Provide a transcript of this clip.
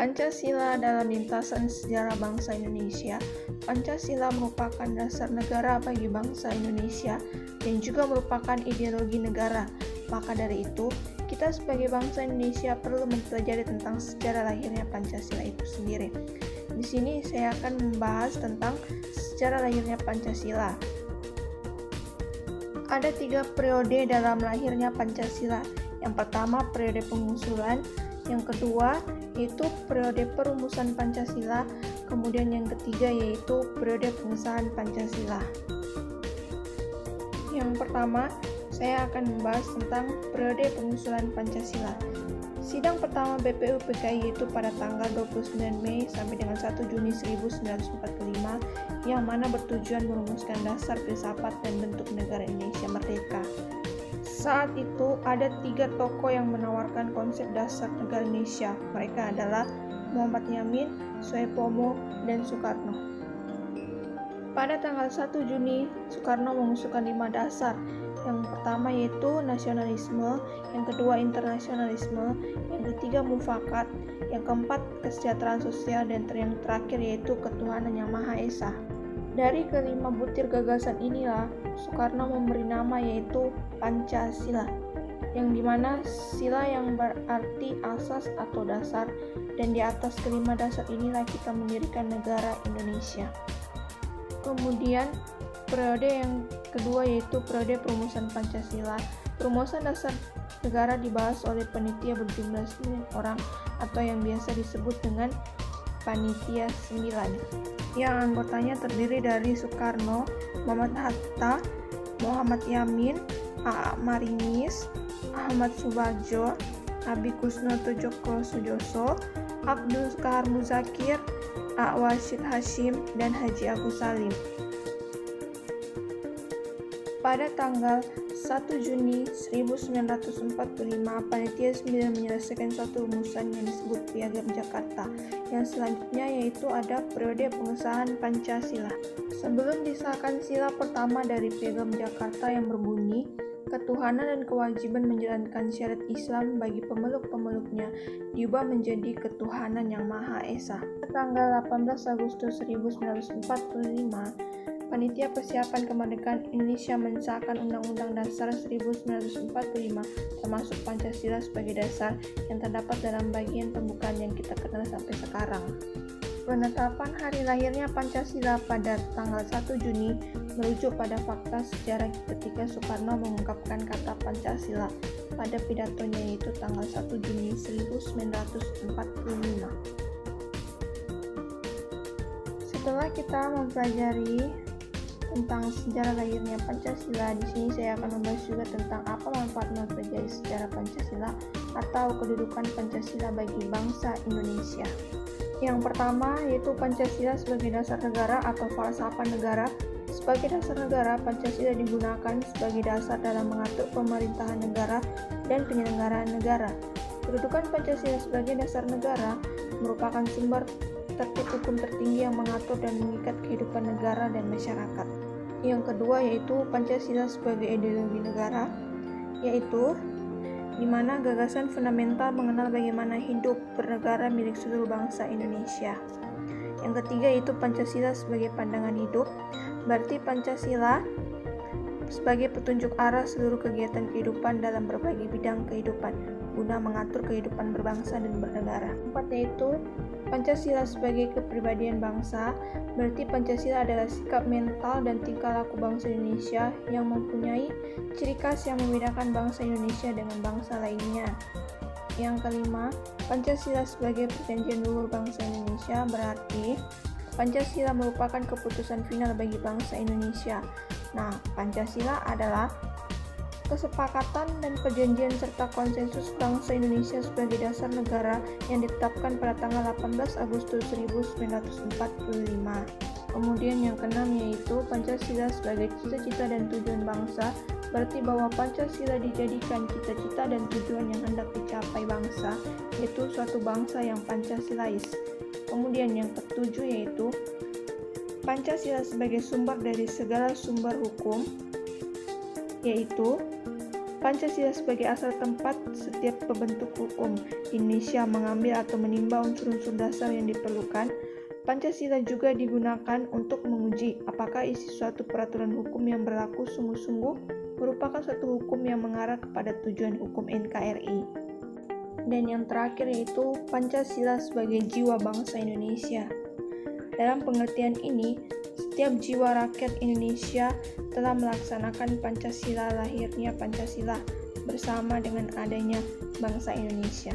Pancasila dalam lintasan sejarah bangsa Indonesia. Pancasila merupakan dasar negara bagi bangsa Indonesia dan juga merupakan ideologi negara. Maka dari itu, kita sebagai bangsa Indonesia perlu mempelajari tentang sejarah lahirnya Pancasila itu sendiri. Di sini saya akan membahas tentang sejarah lahirnya Pancasila. Ada 3 periode dalam lahirnya Pancasila. Yang pertama, periode pengusulan. Yang kedua, yaitu periode perumusan Pancasila. Kemudian yang ketiga, yaitu periode pengesahan Pancasila. Yang pertama, saya akan membahas tentang periode pengusulan Pancasila. Sidang pertama BPUPKI yaitu pada tanggal 29 Mei sampai dengan 1 Juni 1945 yang mana bertujuan merumuskan dasar filsafat dan bentuk negara Indonesia merdeka. Saat itu ada 3 tokoh yang menawarkan konsep dasar negara Indonesia. Mereka adalah Muhammad Yamin, Soepomo, dan Soekarno. Pada tanggal 1 Juni, Soekarno mengusulkan 5 dasar. Yang pertama yaitu nasionalisme, yang kedua internasionalisme, yang ketiga mufakat, yang keempat kesejahteraan sosial, dan yang terakhir yaitu ketuhanan yang Maha Esa. Dari kelima butir gagasan inilah Soekarno memberi nama yaitu Pancasila, yang dimana sila yang berarti asas atau dasar, dan di atas kelima dasar inilah kita mendirikan negara Indonesia. Kemudian periode yang kedua yaitu periode perumusan Pancasila. Perumusan dasar negara dibahas oleh panitia berjumlah 9 orang atau yang biasa disebut dengan Panitia 9. Yang anggotanya terdiri dari Soekarno, Muhammad Hatta, Muhammad Yamin, A.A. Marinis, Ahmad Subarjo, Abi Kusnoto Djoko Sujoso, Abdul Kahar Muzakir, A. Wahid Hasyim, dan Haji Agus Salim. Pada tanggal 1 Juni 1945, Panitia 9 menyelesaikan suatu rumusan yang disebut Piagam Jakarta. Yang selanjutnya yaitu ada periode pengesahan Pancasila. Sebelum disahkan sila pertama dari Piagam Jakarta yang berbunyi, ketuhanan dan kewajiban menjalankan syariat Islam bagi pemeluk-pemeluknya diubah menjadi ketuhanan yang Maha Esa. Tanggal 18 Agustus 1945, Panitia Persiapan Kemerdekaan Indonesia mensahkan Undang-Undang Dasar 1945 termasuk Pancasila sebagai dasar yang terdapat dalam bagian pembukaan yang kita kenal sampai sekarang. Penetapan hari lahirnya Pancasila pada tanggal 1 Juni merujuk pada fakta sejarah ketika Soekarno mengungkapkan kata Pancasila pada pidatonya yaitu tanggal 1 Juni 1945. Setelah kita mempelajari tentang sejarah lahirnya Pancasila, di sini saya akan membahas juga tentang apa manfaat mempelajari sejarah Pancasila atau kedudukan Pancasila bagi bangsa Indonesia. Yang pertama yaitu Pancasila sebagai dasar negara atau falsafah negara. Sebagai dasar negara, Pancasila digunakan sebagai dasar dalam mengatur pemerintahan negara dan penyelenggaraan negara. Kedudukan Pancasila sebagai dasar negara merupakan sumber tertib hukum tertinggi yang mengatur dan mengikat kehidupan negara dan masyarakat. Yang kedua yaitu Pancasila sebagai ideologi negara, yaitu di mana gagasan fundamental mengenal bagaimana hidup bernegara milik seluruh bangsa Indonesia. Yang ketiga yaitu Pancasila sebagai pandangan hidup, berarti Pancasila sebagai petunjuk arah seluruh kegiatan kehidupan dalam berbagai bidang kehidupan guna mengatur kehidupan berbangsa dan bernegara. Keempat yaitu Pancasila sebagai kepribadian bangsa, berarti Pancasila adalah sikap mental dan tingkah laku bangsa Indonesia yang mempunyai ciri khas yang membedakan bangsa Indonesia dengan bangsa lainnya. Yang kelima, Pancasila sebagai perjanjian luhur bangsa Indonesia, berarti Pancasila merupakan keputusan final bagi bangsa Indonesia. Nah, Pancasila adalah kesepakatan dan perjanjian serta konsensus bangsa Indonesia sebagai dasar negara yang ditetapkan pada tanggal 18 Agustus 1945. Kemudian yang keenam yaitu Pancasila sebagai cita-cita dan tujuan bangsa, berarti bahwa Pancasila dijadikan cita-cita dan tujuan yang hendak dicapai bangsa, yaitu suatu bangsa yang Pancasilais. Kemudian yang ketujuh yaitu Pancasila sebagai sumber dari segala sumber hukum, yaitu Pancasila sebagai asal tempat setiap pembentuk hukum di Indonesia mengambil atau menimba unsur-unsur dasar yang diperlukan. Pancasila juga digunakan untuk menguji apakah isi suatu peraturan hukum yang berlaku sungguh-sungguh merupakan suatu hukum yang mengarah kepada tujuan hukum NKRI. Dan yang terakhir yaitu Pancasila sebagai jiwa bangsa Indonesia. Dalam pengertian ini, setiap jiwa rakyat Indonesia telah melaksanakan Pancasila, lahirnya Pancasila bersama dengan adanya bangsa Indonesia.